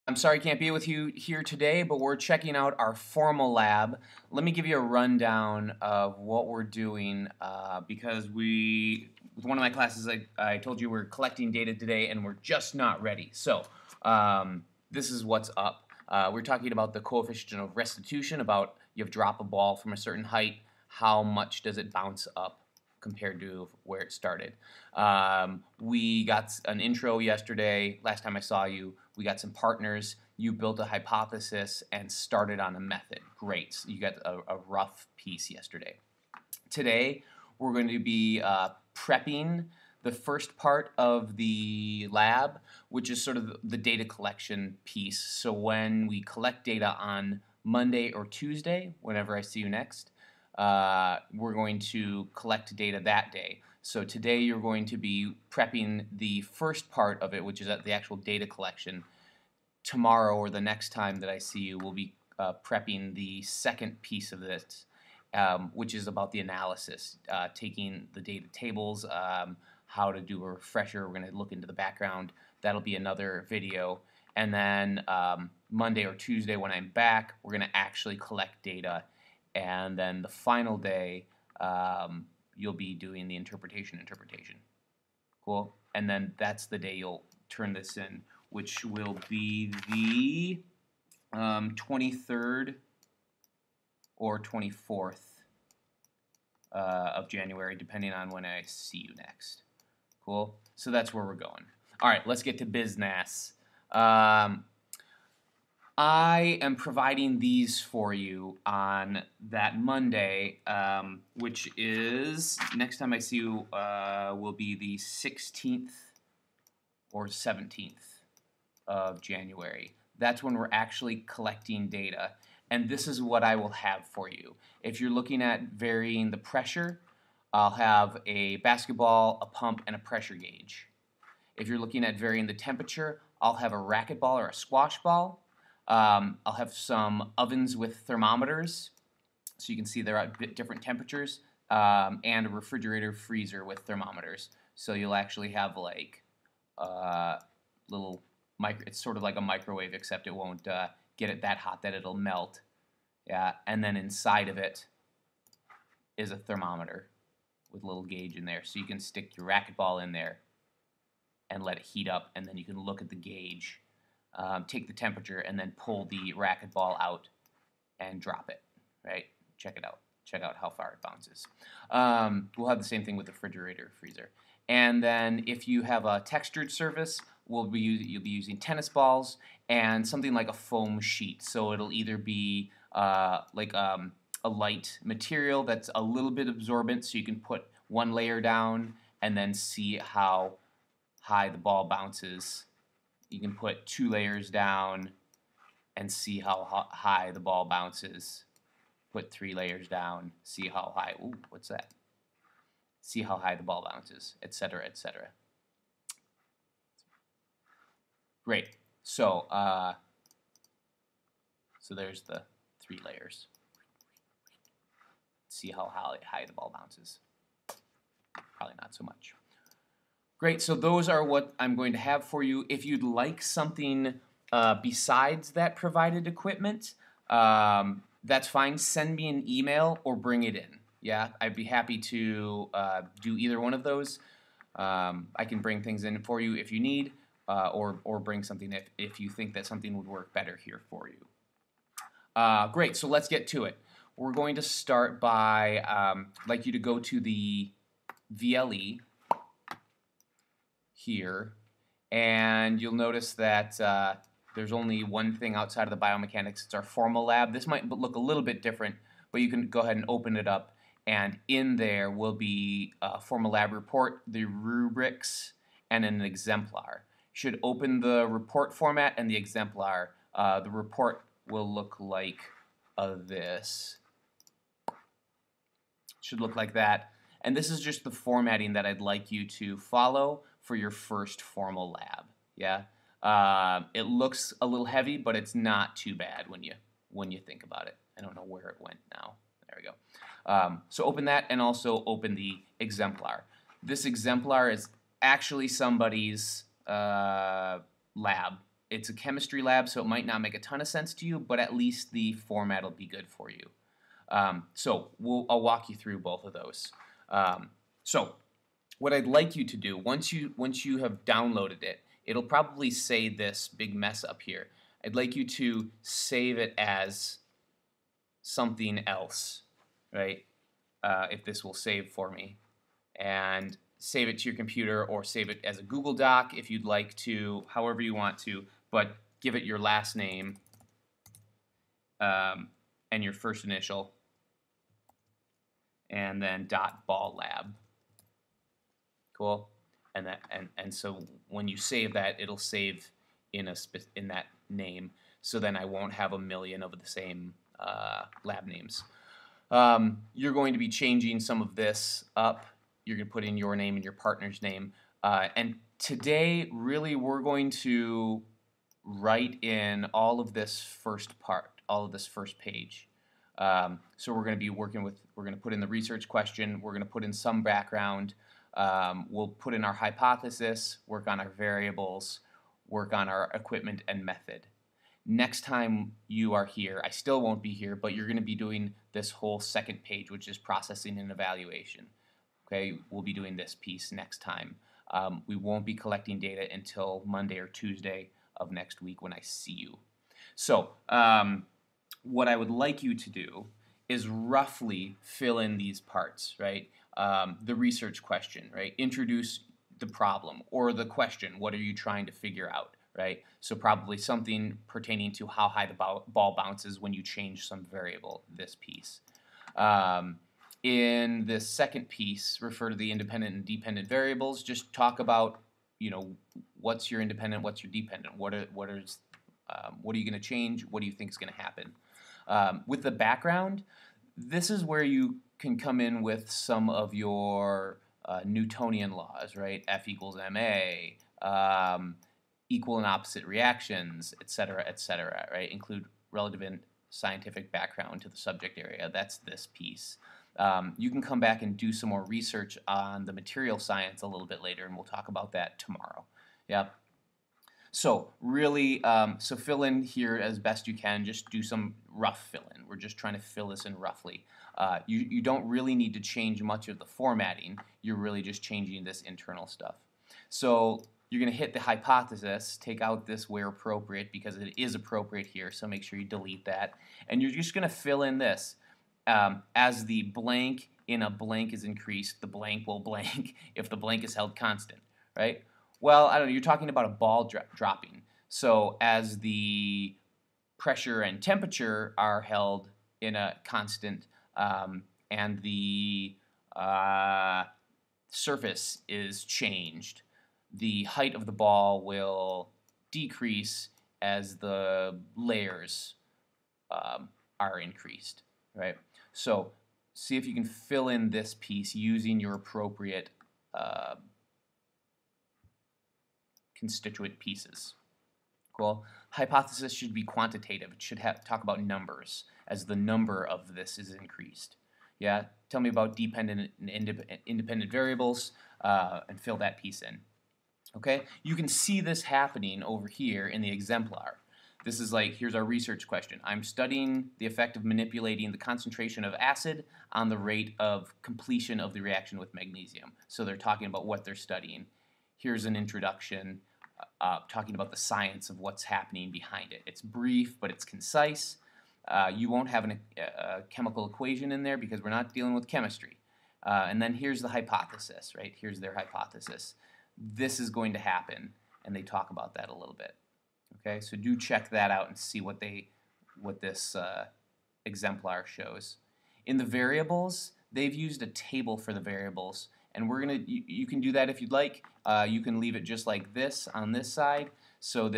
I'm sorry I can't be with you here today, but we're checking out our formal lab. Let me give you a rundown of what we're doing because with one of my classes, I told you we're collecting data today and we're just not ready. So this is what's up. We're talking about the coefficient of restitution, about you have drop a ball from a certain height, how much does it bounce up compared to where it started. We got an intro yesterday, last time I saw you. We got some partners. You built a hypothesis and started on a method. Great. So you got a rough piece yesterday. Today, we're going to be prepping the first part of the lab, which is sort of the data collection piece. So when we collect data on Monday or Tuesday, whenever I see you next, we're going to collect data that day. So today you're going to be prepping the first part of it, which is the actual data collection. Tomorrow or the next time that I see you, we'll be prepping the second piece of this, which is about the analysis, taking the data tables, how to do a refresher. We're going to look into the background. That'll be another video. And then Monday or Tuesday when I'm back, we're going to actually collect data. And then the final day, you'll be doing the interpretation. Cool? And then that's the day you'll turn this in, which will be the 23rd or 24th of January, depending on when I see you next. Cool? So that's where we're going. All right, let's get to business. I am providing these for you on that Monday, which is, next time I see you will be the 16th or 17th of January. That's when we're actually collecting data, and this is what I will have for you. If you're looking at varying the pressure, I'll have a basketball, a pump, and a pressure gauge. If you're looking at varying the temperature, I'll have a racquetball or a squash ball. I'll have some ovens with thermometers, so you can see they're at different temperatures, and a refrigerator freezer with thermometers. So you'll actually have like little it's sort of like a microwave, except it won't get it that hot that it'll melt. Yeah, and then inside of it is a thermometer with a little gauge in there, so you can stick your racquetball in there and let it heat up, and then you can look at the gauge. Take the temperature and then pull the racquetball out and drop it, right? Check it out. Check out how far it bounces. We'll have the same thing with the refrigerator freezer. And then if you have a textured surface, you'll be using tennis balls and something like a foam sheet. So it'll either be like a light material that's a little bit absorbent, so you can put one layer down and then see how high the ball bounces. You can put 2 layers down and see how high the ball bounces. Put 3 layers down, see how high, ooh, what's that? See how high the ball bounces, etc., etc. Great. So, so there's the 3 layers. See how high the ball bounces. Probably not so much. Great, so those are what I'm going to have for you. If you'd like something besides that provided equipment, that's fine. Send me an email or bring it in. Yeah, I'd be happy to do either one of those. I can bring things in for you if you need, or bring something if you think that something would work better here for you. Great, so let's get to it. We're going to start by, I'd like you to go to the VLE here, and you'll notice that there's only one thing outside of the biomechanics. It's our formal lab. This might look a little bit different, but you can go ahead and open it up, and in there will be a formal lab report, the rubrics, and an exemplar. You should open the report format and the exemplar. The report will look like this. Should look like that. And this is just the formatting that I'd like you to follow for your first formal lab. Yeah, it looks a little heavy, but it's not too bad when you think about it. I don't know where it went now. There we go. So open that, and also open the exemplar. This exemplar is actually somebody's lab it's a chemistry lab, so it might not make a ton of sense to you, but at least the format will be good for you. So I'll walk you through both of those. So what I'd like you to do, once you have downloaded it, it'll probably say this big mess up here. I'd like you to save it as something else, right? If this will save for me. And save it to your computer or save it as a Google Doc if you'd like to, however you want to, but give it your last name and your first initial, and then .ball lab. Cool. And so when you save that, it'll save in that name. So then I won't have a million of the same lab names. You're going to be changing some of this up. You're going to put in your name and your partner's name. And today, really, we're going to write in all of this first part, all of this first page. So we're going to be we're going to put in the research question. We're going to put in some background. We'll put in our hypothesis, work on our variables, work on our equipment and method. Next time you are here, I still won't be here, but you're going to be doing this whole second page, which is processing and evaluation. Okay, we'll be doing this piece next time. We won't be collecting data until Monday or Tuesday of next week when I see you. So what I would like you to do is roughly fill in these parts, right? The research question, right? Introduce the problem or the question. What are you trying to figure out, right? So probably something pertaining to how high the ball bounces when you change some variable, this piece. In this second piece, refer to the independent and dependent variables. Just talk about, what's your independent, what's your dependent, what are you going to change, what do you think is going to happen. With the background, this is where you can come in with some of your Newtonian laws, right? F equals ma, equal and opposite reactions, etc., right? Include relevant scientific background to the subject area. That's this piece. You can come back and do some more research on the material science a little bit later, and we'll talk about that tomorrow. Yeah. So really, so fill in here as best you can. Just do some rough fill-in. We're just trying to fill this in roughly. You don't really need to change much of the formatting. You're really just changing this internal stuff. So you're going to hit the hypothesis, take out this where appropriate because it is appropriate here, so make sure you delete that. And you're just going to fill in this. As the blank in a blank is increased, the blank will blank if the blank is held constant, right? Well, I don't know, you're talking about a ball dropping. So as the pressure and temperature are held in a constant and the surface is changed, the height of the ball will decrease as the layers are increased, right? So see if you can fill in this piece using your appropriate constituent pieces. Cool. Hypothesis should be quantitative. It should talk about numbers as the number of this is increased. Yeah. Tell me about dependent and independent variables and fill that piece in. Okay. You can see this happening over here in the exemplar. This is like, here's our research question. I'm studying the effect of manipulating the concentration of acid on the rate of completion of the reaction with magnesium. So they're talking about what they're studying. Here's an introduction talking about the science of what's happening behind it. It's brief, but it's concise. You won't have a chemical equation in there because we're not dealing with chemistry. And then here's the hypothesis, right? Here's their hypothesis. This is going to happen, and they talk about that a little bit. Okay, so do check that out and see what this exemplar shows. In the variables, they've used a table for the variables, and you can do that if you'd like. You can leave it just like this on this side. So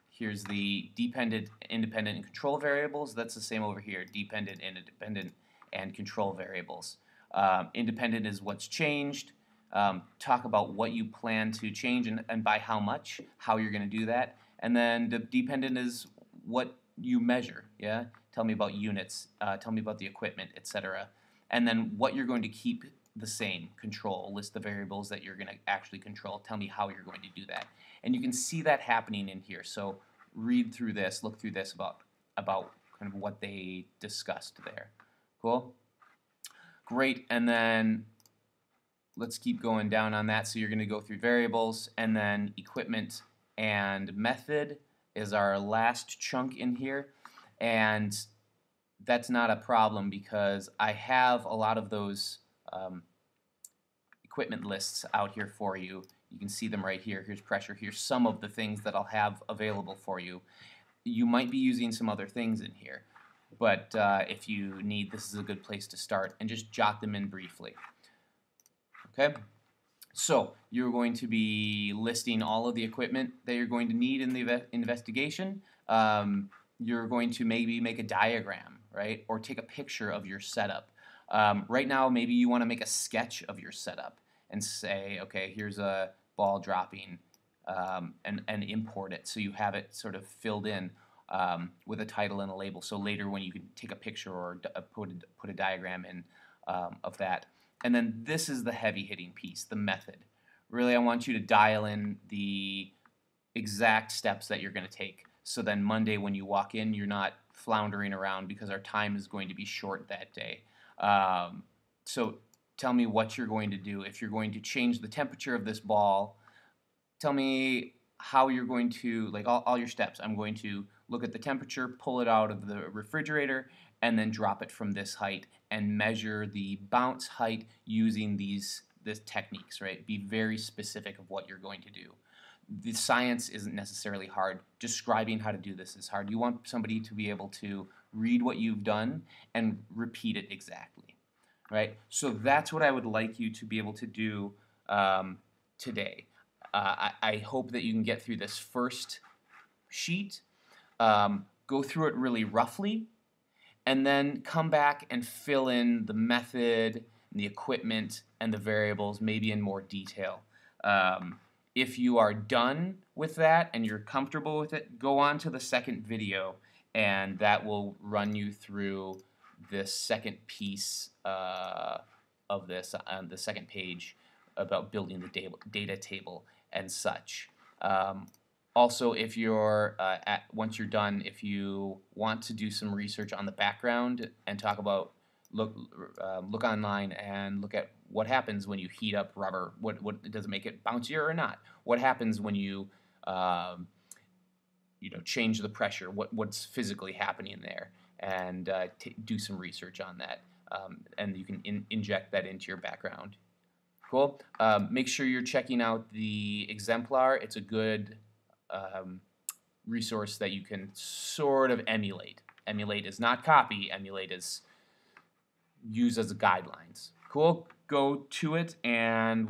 here's the dependent, independent, and control variables. That's the same over here, dependent, independent, and control variables. Independent is what's changed. Talk about what you plan to change and by how much, how you're going to do that. And then the dependent is what you measure. Yeah, tell me about units, tell me about the equipment, etc. And then what you're going to keep the same. Control, list the variables that you're going to actually control. Tell me how you're going to do that. And you can see that happening in here. So read through this, look through this about kind of what they discussed there. Cool? Great, and then let's keep going down on that. So you're going to go through variables, and then equipment and method is our last chunk in here. And that's not a problem because I have a lot of those equipment lists out here for you. You can see them right here. Here's pressure. Here's some of the things that I'll have available for you. You might be using some other things in here, but if you need, this is a good place to start, and just jot them in briefly. Okay? So you're going to be listing all of the equipment that you're going to need in the investigation. You're going to maybe make a diagram, right? Or take a picture of your setup. Right now, maybe you want to make a sketch of your setup and say, okay, here's a ball dropping, and import it so you have it sort of filled in with a title and a label. So later when you can take a picture or put a diagram in of that. And then this is the heavy-hitting piece, the method. Really, I want you to dial in the exact steps that you're going to take. So then Monday when you walk in, you're not floundering around because our time is going to be short that day. So tell me what you're going to do. If you're going to change the temperature of this ball, tell me how you're going to, like all your steps. I'm going to look at the temperature, pull it out of the refrigerator, and then drop it from this height and measure the bounce height using these techniques, right? Be very specific of what you're going to do. The science isn't necessarily hard. Describing how to do this is hard. You want somebody to be able to read what you've done and repeat it exactly, right? So that's what I would like you to be able to do today. I hope that you can get through this first sheet, go through it really roughly, and then come back and fill in the method, and the equipment, and the variables, maybe in more detail. If you are done with that and you're comfortable with it, go on to the second video, and that will run you through this second piece of this on the second page about building the data table and such. Also, if you're once you're done, if you want to do some research on the background and talk about look online and look at what happens when you heat up rubber. What does it make it bouncier or not? What happens when you change the pressure? What's physically happening there? And do some research on that, and you can inject that into your background. Cool. Make sure you're checking out the exemplar. It's a good resource that you can sort of emulate. Emulate is not copy. Emulate is use as guidelines. Cool. Go to it and